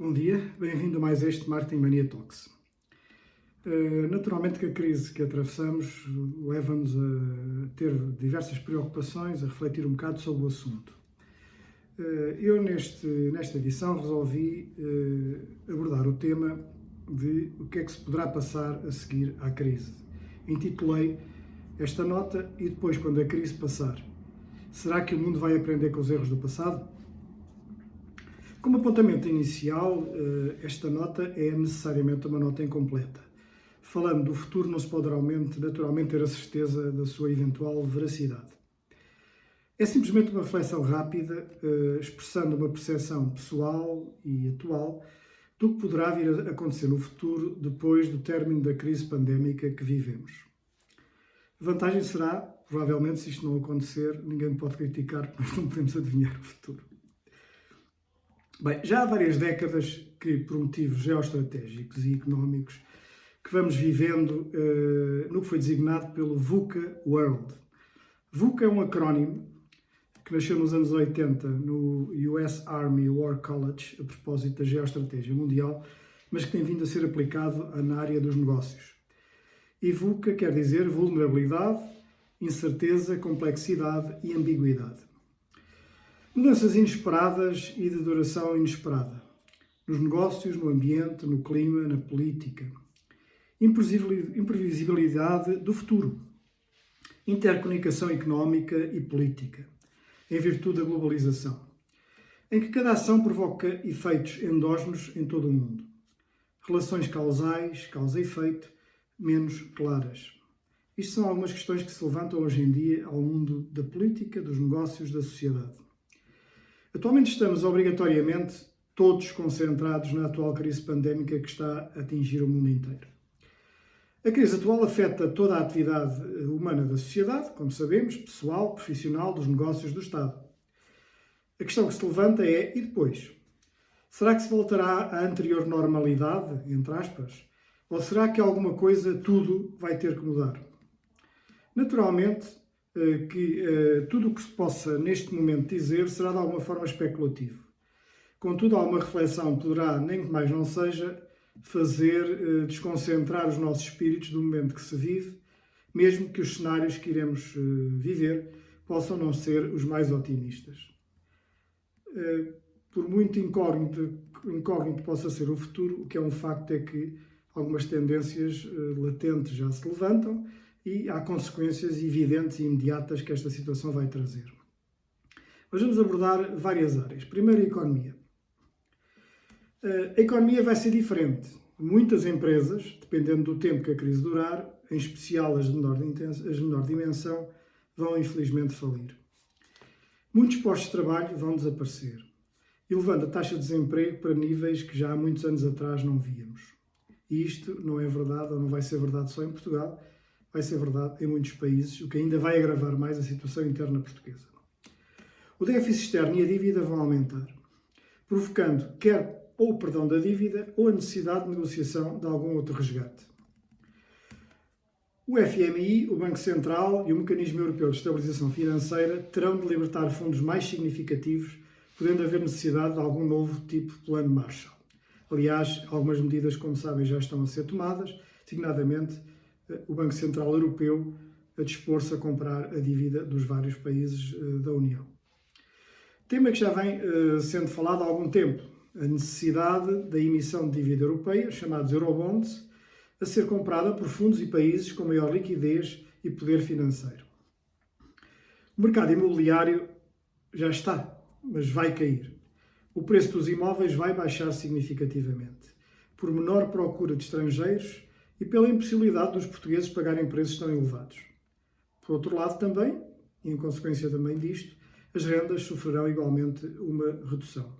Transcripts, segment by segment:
Bom dia, bem-vindo a mais este Marketing Mania Talks. Naturalmente que a crise que atravessamos leva-nos a ter diversas preocupações, a refletir um bocado sobre o assunto. Eu nesta edição resolvi abordar o tema de o que é que se poderá passar a seguir à crise. Intitulei esta nota e depois, quando a crise passar, será que o mundo vai aprender com os erros do passado? Como apontamento inicial, esta nota é necessariamente uma nota incompleta. Falando do futuro, não se pode naturalmente ter a certeza da sua eventual veracidade. É simplesmente uma reflexão rápida, expressando uma percepção pessoal e atual do que poderá vir a acontecer no futuro depois do término da crise pandémica que vivemos. A vantagem será, provavelmente, se isto não acontecer, ninguém pode criticar porque nós não podemos adivinhar o futuro. Bem, já há várias décadas que, por motivos geoestratégicos e económicos, que vamos vivendo no que foi designado pelo VUCA World. VUCA é um acrónimo que nasceu nos anos 80 no US Army War College, a propósito da geoestratégia mundial, mas que tem vindo a ser aplicado na área dos negócios. E VUCA quer dizer vulnerabilidade, incerteza, complexidade e ambiguidade. Mudanças inesperadas e de duração inesperada. Nos negócios, no ambiente, no clima, na política. Imprevisibilidade do futuro. Intercomunicação económica e política, em virtude da globalização, em que cada ação provoca efeitos endógenos em todo o mundo. Relações causais, causa e efeito, menos claras. Isto são algumas questões que se levantam hoje em dia ao mundo da política, dos negócios, da sociedade. Atualmente estamos obrigatoriamente todos concentrados na atual crise pandémica que está a atingir o mundo inteiro. A crise atual afeta toda a atividade humana da sociedade, como sabemos, pessoal, profissional, dos negócios, do Estado. A questão que se levanta é, e depois? Será que se voltará à anterior normalidade, entre aspas? Ou será que alguma coisa, tudo, vai ter que mudar? Naturalmente, que tudo o que se possa neste momento dizer será de alguma forma especulativo. Contudo, alguma reflexão poderá, nem que mais não seja, fazer desconcentrar os nossos espíritos do momento que se vive, mesmo que os cenários que iremos viver possam não ser os mais otimistas. Por muito incógnito possa ser o futuro, o que é um facto é que algumas tendências latentes já se levantam e há consequências evidentes e imediatas que esta situação vai trazer. Mas vamos abordar várias áreas. Primeiro, a economia. A economia vai ser diferente. Muitas empresas, dependendo do tempo que a crise durar, em especial as de menor dimensão, vão infelizmente falir. Muitos postos de trabalho vão desaparecer, elevando a taxa de desemprego para níveis que já há muitos anos atrás não víamos. E isto não é verdade, ou não vai ser verdade só em Portugal, vai ser verdade em muitos países, o que ainda vai agravar mais a situação interna portuguesa. O déficit externo e a dívida vão aumentar, provocando quer ou o perdão da dívida ou a necessidade de negociação de algum outro resgate. O FMI, o Banco Central e o Mecanismo Europeu de Estabilização Financeira terão de libertar fundos mais significativos, podendo haver necessidade de algum novo tipo de plano Marshall. Aliás, algumas medidas, como sabem, já estão a ser tomadas, designadamente o Banco Central Europeu a dispor-se a comprar a dívida dos vários países da União. Tema que já vem sendo falado há algum tempo, a necessidade da emissão de dívida europeia, chamados Eurobonds, a ser comprada por fundos e países com maior liquidez e poder financeiro. O mercado imobiliário já está, mas vai cair. O preço dos imóveis vai baixar significativamente, por menor procura de estrangeiros e pela impossibilidade dos portugueses pagarem preços tão elevados. Por outro lado também, e em consequência também disto, as rendas sofrerão igualmente uma redução.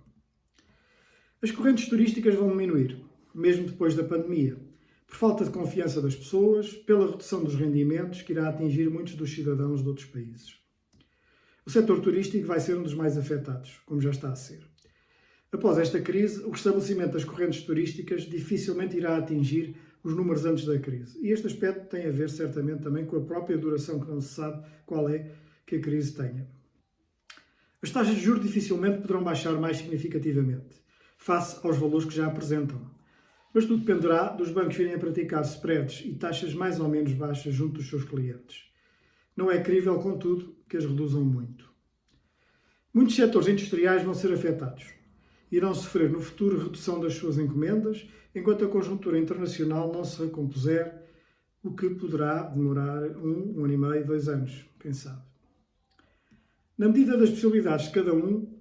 As correntes turísticas vão diminuir, mesmo depois da pandemia, por falta de confiança das pessoas, pela redução dos rendimentos que irá atingir muitos dos cidadãos de outros países. O setor turístico vai ser um dos mais afetados, como já está a ser. Após esta crise, o restabelecimento das correntes turísticas dificilmente irá atingir os números antes da crise. E este aspecto tem a ver certamente também com a própria duração que não se sabe qual é que a crise tenha. As taxas de juros dificilmente poderão baixar mais significativamente, face aos valores que já apresentam. Mas tudo dependerá dos bancos virem a praticar spreads e taxas mais ou menos baixas junto dos seus clientes. Não é crível, contudo, que as reduzam muito. Muitos setores industriais vão ser afetados. Irão sofrer no futuro redução das suas encomendas, enquanto a conjuntura internacional não se recompuser, o que poderá demorar 1 ano e meio, 2 anos, quem sabe. Na medida das possibilidades de cada um,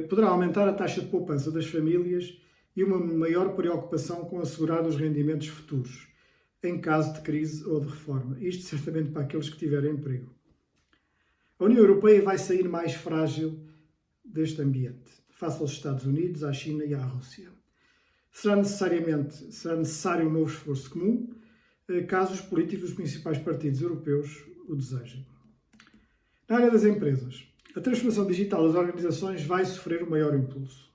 poderá aumentar a taxa de poupança das famílias e uma maior preocupação com assegurar os rendimentos futuros, em caso de crise ou de reforma. Isto certamente para aqueles que tiverem emprego. A União Europeia vai sair mais frágil deste ambiente, face aos Estados Unidos, à China e à Rússia. Será necessário um novo esforço comum, caso os políticos dos principais partidos europeus o desejem. Na área das empresas, a transformação digital das organizações vai sofrer o maior impulso.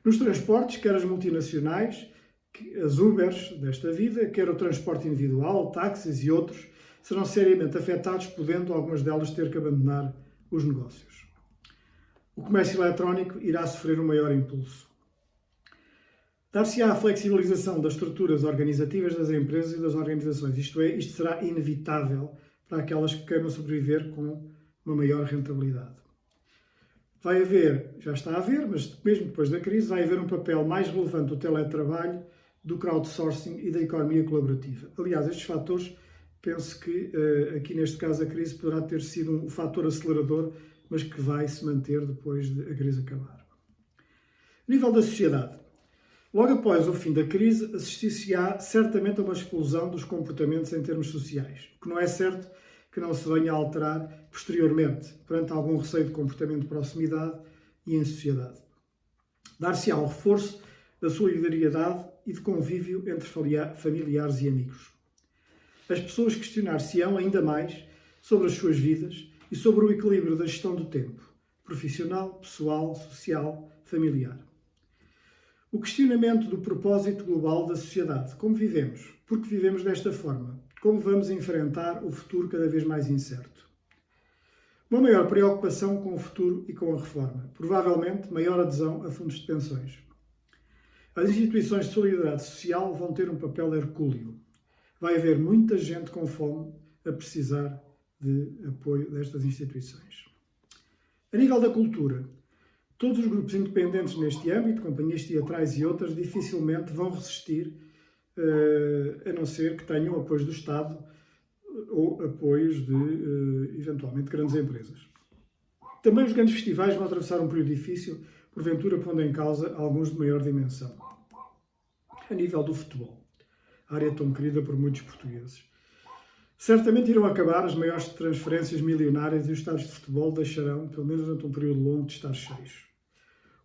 Nos transportes, quer as multinacionais, as Ubers desta vida, quer o transporte individual, táxis e outros, serão seriamente afetados, podendo algumas delas ter que abandonar os negócios. O comércio eletrónico irá sofrer o maior impulso. Dar-se-á a flexibilização das estruturas organizativas das empresas e das organizações, isto é, isto será inevitável para aquelas que queiram sobreviver com uma maior rentabilidade. Vai haver, já está a haver, mas mesmo depois da crise, vai haver um papel mais relevante do teletrabalho, do crowdsourcing e da economia colaborativa. Aliás, estes fatores, penso que aqui neste caso a crise poderá ter sido um fator acelerador, mas que vai se manter depois de a crise acabar. A nível da sociedade, logo após o fim da crise, assistir-se-á certamente a uma explosão dos comportamentos em termos sociais, o que não é certo que não se venha a alterar posteriormente, perante algum receio de comportamento de proximidade e em sociedade. Dar-se-á um reforço da solidariedade e de convívio entre familiares e amigos. As pessoas questionar-se-ão ainda mais sobre as suas vidas e sobre o equilíbrio da gestão do tempo, profissional, pessoal, social, familiar. O questionamento do propósito global da sociedade, como vivemos, porque vivemos desta forma, como vamos enfrentar o futuro cada vez mais incerto. Uma maior preocupação com o futuro e com a reforma, provavelmente maior adesão a fundos de pensões. As instituições de solidariedade social vão ter um papel hercúleo. Vai haver muita gente com fome a precisar de apoio destas instituições. A nível da cultura, todos os grupos independentes neste âmbito, companhias teatrais e outras, dificilmente vão resistir, a não ser que tenham apoios do Estado ou apoios de, eventualmente, grandes empresas. Também os grandes festivais vão atravessar um período difícil, porventura pondo em causa alguns de maior dimensão. A nível do futebol, a área tão querida por muitos portugueses. Certamente irão acabar as maiores transferências milionárias e os estádios de futebol deixarão, pelo menos durante um período longo, de estar cheios.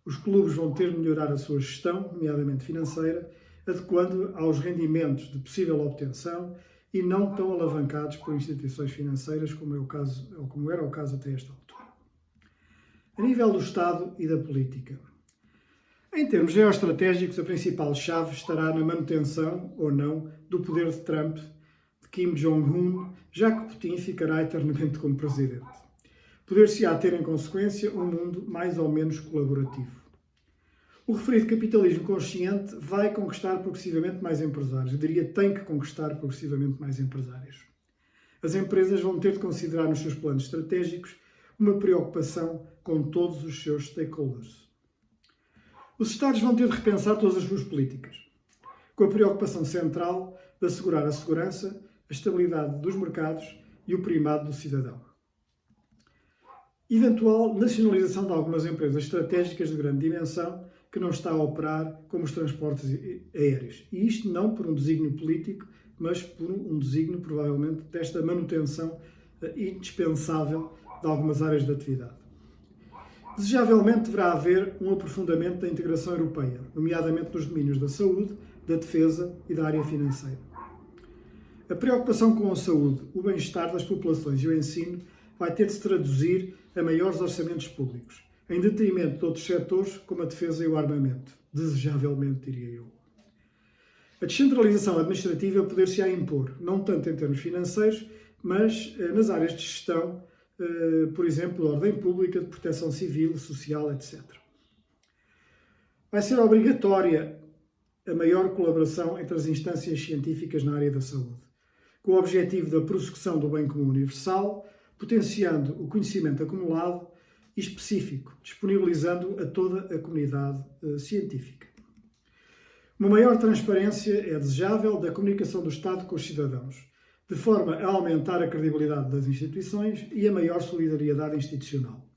Os clubes vão ter de melhorar a sua gestão, nomeadamente financeira, adequando aos rendimentos de possível obtenção e não tão alavancados por instituições financeiras, como era o caso até esta altura. A nível do Estado e da política. Em termos geoestratégicos, a principal chave estará na manutenção, ou não, do poder de Trump, de Kim Jong-un, já que Putin ficará eternamente como presidente. Poder-se-á ter, em consequência, um mundo mais ou menos colaborativo. O referido capitalismo consciente vai conquistar progressivamente mais empresários. Eu diria tem que conquistar progressivamente mais empresários. As empresas vão ter de considerar nos seus planos estratégicos uma preocupação com todos os seus stakeholders. Os Estados vão ter de repensar todas as suas políticas, com a preocupação central de assegurar a segurança, a estabilidade dos mercados e o primado do cidadão. Eventual nacionalização de algumas empresas estratégicas de grande dimensão que não está a operar, como os transportes aéreos. E isto não por um desígnio político, mas por um desígnio, provavelmente, desta manutenção indispensável de algumas áreas de atividade. Desejavelmente deverá haver um aprofundamento da integração europeia, nomeadamente nos domínios da saúde, da defesa e da área financeira. A preocupação com a saúde, o bem-estar das populações e o ensino vai ter de se traduzir a maiores orçamentos públicos, em detrimento de outros setores como a defesa e o armamento, desejavelmente, diria eu. A descentralização administrativa poder-se-á impor, não tanto em termos financeiros, mas nas áreas de gestão, por exemplo, de ordem pública, de proteção civil, social, etc. Vai ser obrigatória a maior colaboração entre as instâncias científicas na área da saúde, com o objetivo da prossecução do bem comum universal, potenciando o conhecimento acumulado e específico, disponibilizando a toda a comunidade científica. Uma maior transparência é desejável da comunicação do Estado com os cidadãos, de forma a aumentar a credibilidade das instituições e a maior solidariedade institucional.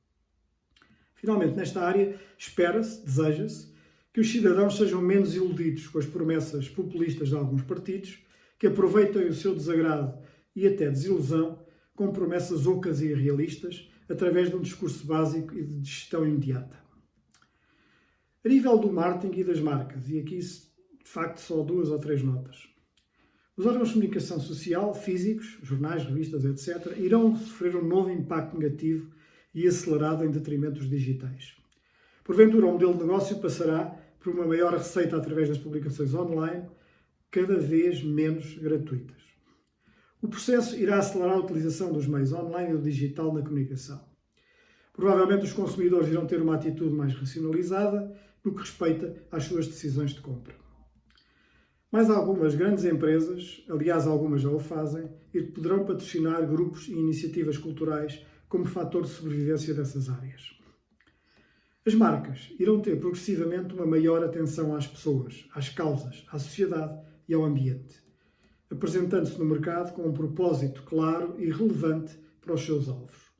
Finalmente, nesta área, espera-se, deseja-se, que os cidadãos sejam menos iludidos com as promessas populistas de alguns partidos, que aproveitem o seu desagrado e até desilusão com promessas ocas e irrealistas, através de um discurso básico e de gestão imediata. A nível do marketing e das marcas, e aqui de facto só 2 ou 3 notas. Os órgãos de comunicação social, físicos, jornais, revistas, etc., irão sofrer um novo impacto negativo e acelerado em detrimento dos digitais. Porventura, o modelo de negócio passará por uma maior receita através das publicações online, cada vez menos gratuitas. O processo irá acelerar a utilização dos meios online e do digital na comunicação. Provavelmente os consumidores irão ter uma atitude mais racionalizada no que respeita às suas decisões de compra. Mais algumas grandes empresas, aliás algumas já o fazem, poderão patrocinar grupos e iniciativas culturais como fator de sobrevivência dessas áreas. As marcas irão ter progressivamente uma maior atenção às pessoas, às causas, à sociedade e ao ambiente, apresentando-se no mercado com um propósito claro e relevante para os seus alvos.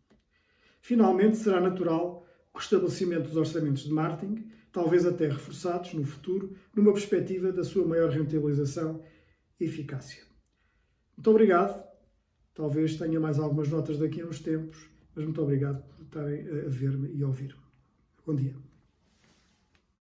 Finalmente, será natural o restabelecimento dos orçamentos de marketing, talvez até reforçados no futuro, numa perspectiva da sua maior rentabilização e eficácia. Muito obrigado. Talvez tenha mais algumas notas daqui a uns tempos, mas muito obrigado por estarem a ver-me e a ouvir-me. Bom dia.